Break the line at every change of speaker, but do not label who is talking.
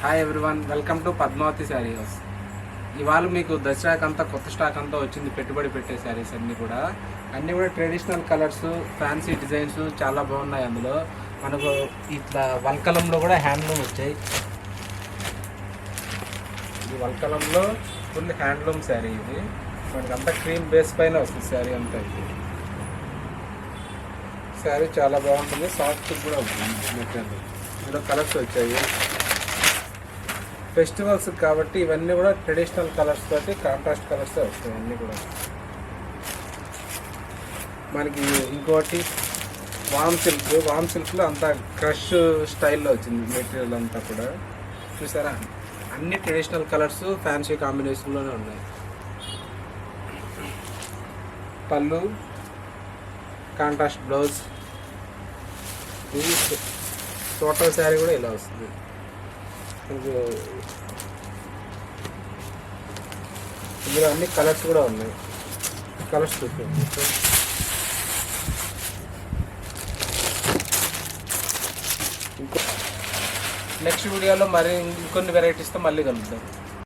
Hi everyone, welcome to Padmavathi Saree House. ఇవాళ మీకు దసరాకంతా కొత్త స్టాక్ అంతా వచ్చింది. పెట్టుబడి పెట్టే శారీస్ అన్నీ కూడా ట్రెడిషనల్ కలర్స్, ఫ్యాన్సీ డిజైన్స్ చాలా బాగున్నాయి. అందులో మనకు ఇట్లా వల్కలంలో కూడా హ్యాండ్లూమ్ వచ్చాయి. ఇది వల్కలంలో ఫుల్ హ్యాండ్లూమ్ శారీ. ఇది మనకంతా క్రీమ్ బేస్ పైన వస్తుంది శారీ అంతా. ఇది శారీ చాలా బాగుంటుంది, సాఫ్ట్ కూడా ఉంటుంది మెటీరియల్. ఇందులో కలర్స్ వచ్చాయి. ఫెస్టివల్స్ కాబట్టి ఇవన్నీ కూడా ట్రెడిషనల్ కలర్స్ తోటి కాంట్రాస్ట్ కలర్స్ వస్తాయి అన్నీ కూడా. మనకి ఇంకోటి వామ్ సిల్క్లో అంతా క్రష్ స్టైల్లో వచ్చింది మెటీరియల్ అంతా కూడా. చూసారా, అన్ని ట్రెడిషనల్ కలర్స్ ఫ్యాన్సీ కాంబినేషన్లోనే ఉన్నాయి. పళ్ళు, కాంట్రాస్ట్ బ్లౌజ్, ఇది టోటల్ శారీ కూడా ఇలా వస్తుంది. ఇందులో అన్ని కలర్స్ కూడా ఉన్నాయి. కలర్స్ చూపించండి. నెక్స్ట్ వీడియోలో మరి ఇంకొన్ని వెరైటీస్తో మళ్ళీ కలుద్దాం.